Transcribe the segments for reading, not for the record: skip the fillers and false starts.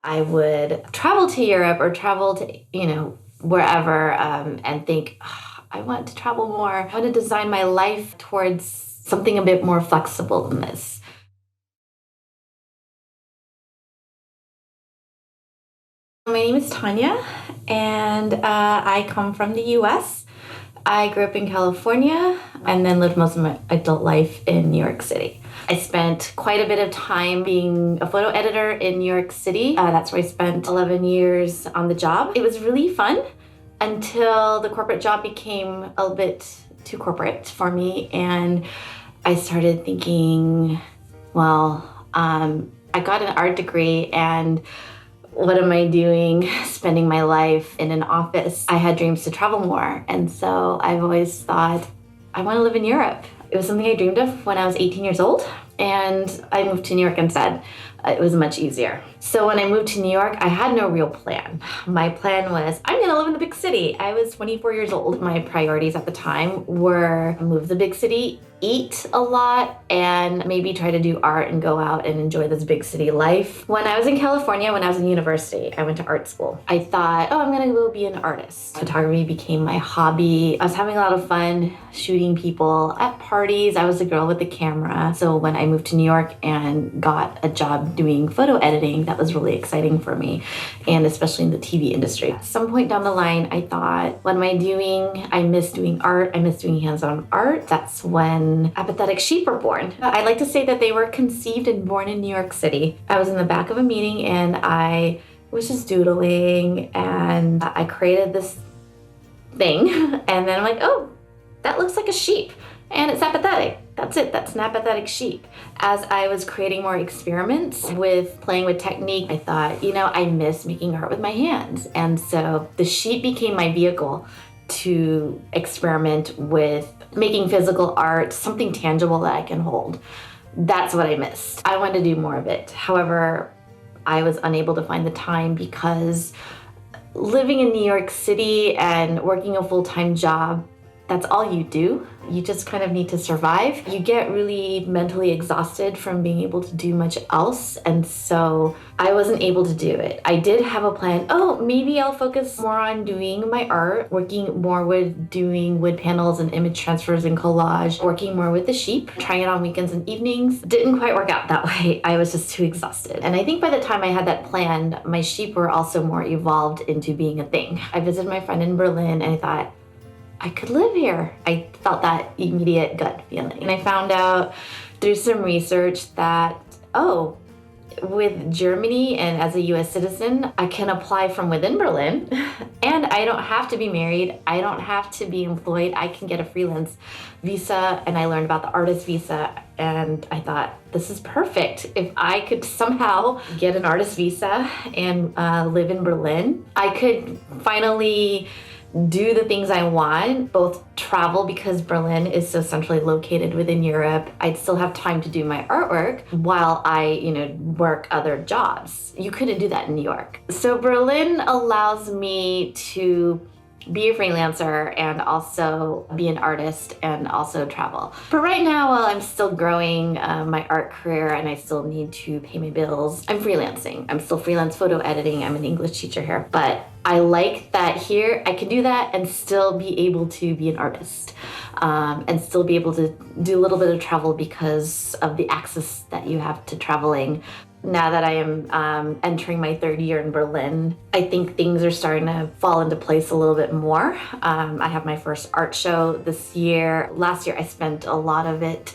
I would travel to Europe or travel to, wherever and think, "Ah, I want to travel more. I want to design my life towards something a bit more flexible than this." My name is Tanya, and I come from the US. I grew up in California and then lived most of my adult life in New York City. I spent quite a bit of time being a photo editor in New York City. That's where I spent 11 years on the job. It was really fun until the corporate job became a bit too corporate for me. And I started thinking, I got an art degree, and what am I doing spending my life in an office? I had dreams to travel more. And so I've always thought, I want to live in Europe. It was something I dreamed of when I was 18 years old. And I moved to New York instead. It was much easier. So when I moved to New York, I had no real plan. My plan was, I'm going to live in the big city. I was 24 years old. My priorities at the time were move to the big city, eat a lot, and maybe try to do art and go out and enjoy this big city life. When I was in California, when I was in university, I went to art school. I thought, I'm going to go be an artist. Photography became my hobby. I was having a lot of fun shooting people at parties. I was the girl with the camera. So when I moved to New York and got a job doing photo editing, that was really exciting for me, and especially in the TV industry. At some point down the line, I thought, what am I doing? I miss doing art. I miss doing hands-on art. That's when apathetic sheep were born. I like to say that they were conceived and born in New York City. I was in the back of a meeting and I was just doodling and I created this thing, and then I'm like, oh, that looks like a sheep and it's apathetic. That's it, that's an apathetic sheep. As I was creating more experiments with playing with technique, I thought, I miss making art with my hands. And so the sheep became my vehicle to experiment with making physical art, something tangible that I can hold. That's what I missed. I wanted to do more of it. However, I was unable to find the time because living in New York City and working a full-time job, that's all you do. You just kind of need to survive. You get really mentally exhausted from being able to do much else. And so I wasn't able to do it. I did have a plan. Maybe I'll focus more on doing my art, working more with doing wood panels and image transfers and collage, working more with the sheep, trying it on weekends and evenings. Didn't quite work out that way. I was just too exhausted. And I think by the time I had that planned, my sheep were also more evolved into being a thing. I visited my friend in Berlin and I thought, I could live here. I felt that immediate gut feeling. And I found out through some research that, with Germany and as a US citizen, I can apply from within Berlin and I don't have to be married. I don't have to be employed. I can get a freelance visa, and I learned about the artist visa and I thought, this is perfect. If I could somehow get an artist visa and live in Berlin, I could finally do the things I want, both travel because Berlin is so centrally located within Europe. I'd still have time to do my artwork while I, work other jobs. You couldn't do that in New York. So Berlin allows me to be a freelancer and also be an artist and also travel. But right now, while I'm still growing my art career and I still need to pay my bills, I'm freelancing. I'm still freelance photo editing. I'm an English teacher here. But I like that here I can do that and still be able to be an artist and still be able to do a little bit of travel because of the access that you have to traveling. Now that I am entering my third year in Berlin, I think things are starting to fall into place a little bit more. I have my first art show this year. Last year, I spent a lot of it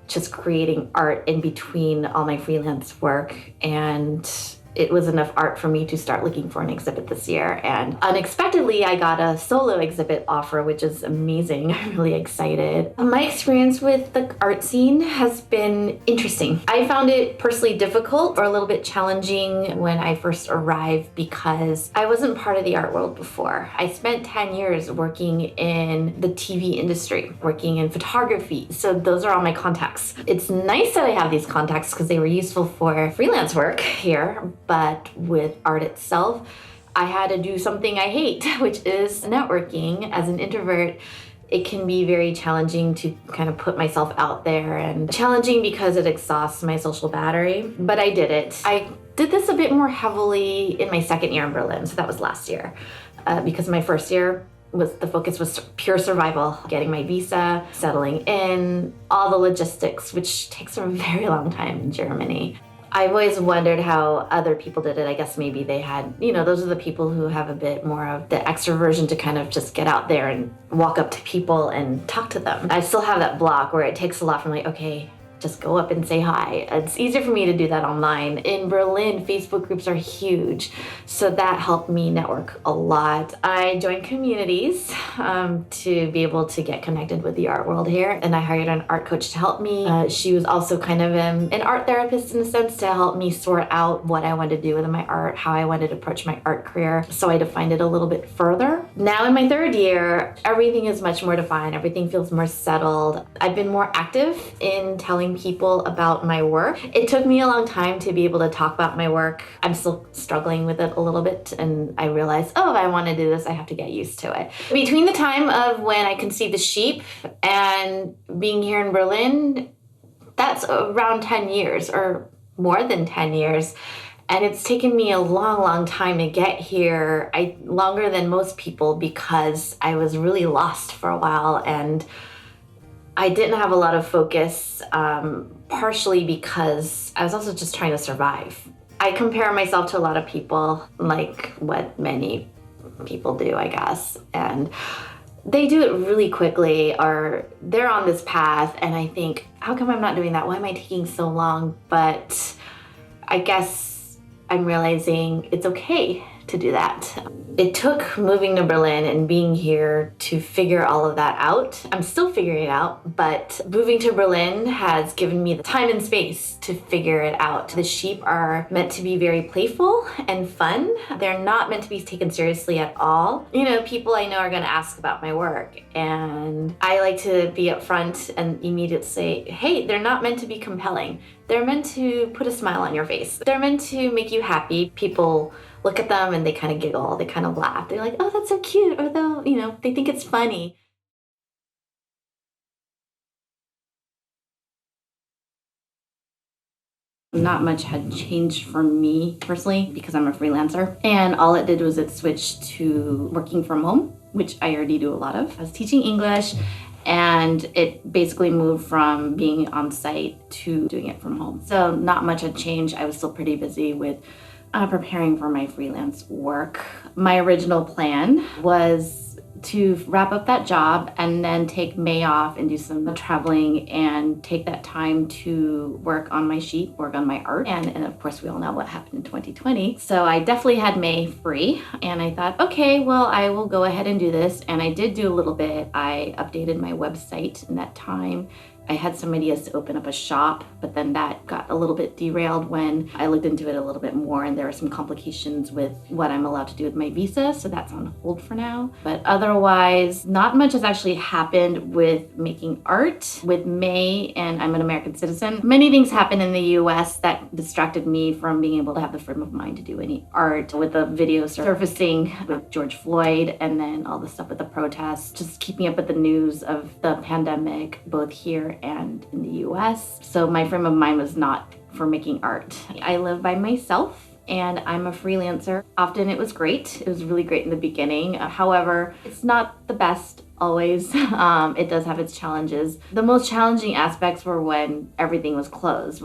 just creating art in between all my freelance work, and it was enough art for me to start looking for an exhibit this year. And unexpectedly, I got a solo exhibit offer, which is amazing. I'm really excited. My experience with the art scene has been interesting. I found it personally difficult or a little bit challenging when I first arrived because I wasn't part of the art world before. I spent 10 years working in the TV industry, working in photography. So those are all my contacts. It's nice that I have these contacts because they were useful for freelance work here. But with art itself, I had to do something I hate, which is networking. As an introvert, It can be very challenging to kind of put myself out there, and challenging because it exhausts my social battery, but I did it. I did this a bit more heavily in my second year in Berlin, so that was last year, because my first year the focus was pure survival, getting my visa, settling in, all the logistics, which takes a very long time in Germany. I've always wondered how other people did it. I guess maybe they had, those are the people who have a bit more of the extroversion to kind of just get out there and walk up to people and talk to them. I still have that block where it takes a lot from like, okay, just go up and say hi. It's easier for me to do that online. In Berlin, Facebook groups are huge, so that helped me network a lot. I joined communities to be able to get connected with the art world here, and I hired an art coach to help me. She was also kind of an art therapist in a sense to help me sort out what I wanted to do with my art, how I wanted to approach my art career, so I defined it a little bit further. Now in my third year, everything is much more defined. Everything feels more settled. I've been more active in telling people about my work. It took me a long time to be able to talk about my work. I'm still struggling with it a little bit, and I realized, if I want to do this, I have to get used to it. Between the time of when I conceived the sheep and being here in Berlin, that's around 10 years or more than 10 years. And it's taken me a long, long time to get here. Longer than most people, because I was really lost for a while, and I didn't have a lot of focus, partially because I was also just trying to survive. I compare myself to a lot of people, like what many people do, I guess. And they do it really quickly, or they're on this path, and I think, how come I'm not doing that? Why am I taking so long? But I guess I'm realizing it's okay to do that. It took moving to Berlin and being here to figure all of that out. I'm still figuring it out, but moving to Berlin has given me the time and space to figure it out. The sheep are meant to be very playful and fun. They're not meant to be taken seriously at all. People I know are going to ask about my work, and I like to be upfront and immediately say, hey, they're not meant to be compelling. They're meant to put a smile on your face. They're meant to make you happy. People look at them and they kind of giggle, they kind of laugh. They're like, oh, that's so cute. Or they think it's funny. Not much had changed for me personally because I'm a freelancer. And all it did was it switched to working from home, which I already do a lot of. I was teaching English, and it basically moved from being on site to doing it from home. So not much had changed. I was still pretty busy with preparing for my freelance work. My original plan was to wrap up that job and then take May off and do some traveling and take that time to work on my sheep, work on my art. And of course, we all know what happened in 2020. So I definitely had May free, and I thought, okay, well, I will go ahead and do this. And I did do a little bit. I updated my website in that time. I had some ideas to open up a shop, but then that got a little bit derailed when I looked into it a little bit more, and there were some complications with what I'm allowed to do with my visa, so that's on hold for now. But otherwise, not much has actually happened with making art. With May, and I'm an American citizen, many things happened in the US that distracted me from being able to have the frame of mind to do any art. With the video surfacing with George Floyd, and then all the stuff with the protests, just keeping up with the news of the pandemic, both here and in the US. So my frame of mind was not for making art. I live by myself, and I'm a freelancer. Often it was great. It was really great in the beginning. However, it's not the best always. It does have its challenges. The most challenging aspects were when everything was closed,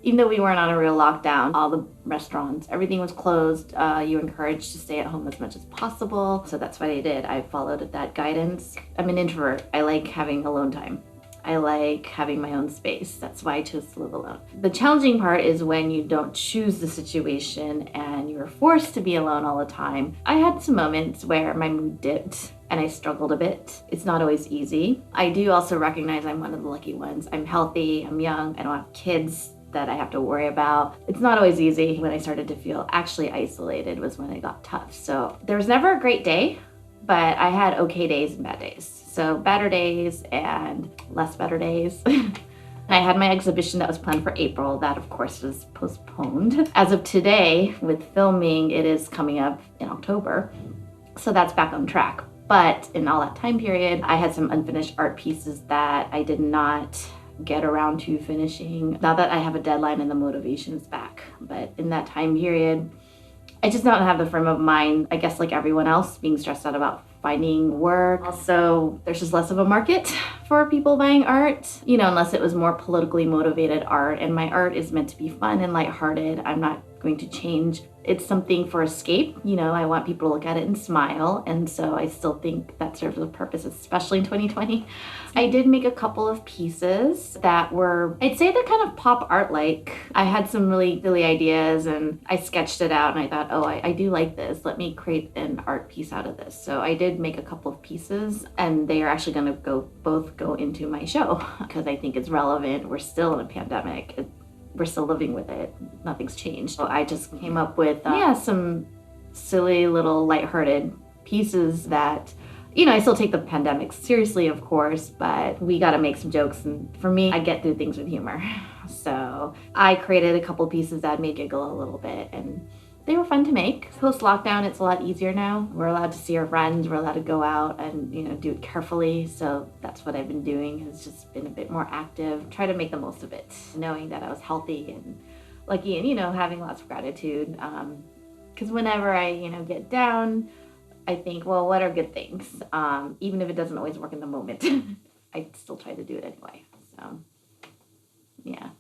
even though we weren't on a real lockdown, all the restaurants, everything was closed. You were encouraged to stay at home as much as possible. So that's what I did. I followed that guidance. I'm an introvert. I like having alone time. I like having my own space. That's why I chose to live alone. The challenging part is when you don't choose the situation and you're forced to be alone all the time. I had some moments where my mood dipped and I struggled a bit. It's not always easy. I do also recognize I'm one of the lucky ones. I'm healthy, I'm young, I don't have kids that I have to worry about. It's not always easy. When I started to feel actually isolated was when it got tough. So there was never a great day, but I had okay days and bad days. So better days and less better days. I had my exhibition that was planned for April. That, of course, was postponed. As of today, with filming, it is coming up in October. So that's back on track. But in all that time period, I had some unfinished art pieces that I did not get around to finishing. Now that I have a deadline and the motivation is back. But in that time period, I just don't have the frame of mind, I guess like everyone else, being stressed out about finding work. Also, there's just less of a market for people buying art, unless it was more politically motivated art. And my art is meant to be fun and lighthearted. I'm not going to change. It's something for escape. I want people to look at it and smile. And so I still think that serves a purpose, especially in 2020. I did make a couple of pieces that were, I'd say they're kind of pop art like. I had some really silly ideas and I sketched it out and I thought, oh, I do like this. Let me create an art piece out of this. So I did make a couple of pieces and they are actually going to both go into my show because I think it's relevant. We're still in a pandemic. We're still living with it. Nothing's changed. So I just came up with some silly little lighthearted pieces that, I still take the pandemic seriously, of course, but we got to make some jokes. And for me, I get through things with humor. So I created a couple pieces that made me giggle a little bit and they were fun to make. Post-lockdown, it's a lot easier now. We're allowed to see our friends. We're allowed to go out and, do it carefully. So that's what I've been doing, has just been a bit more active, try to make the most of it, knowing that I was healthy and lucky and, having lots of gratitude. Because whenever I, get down, I think, well, what are good things? Even if it doesn't always work in the moment, I still try to do it anyway. So, yeah.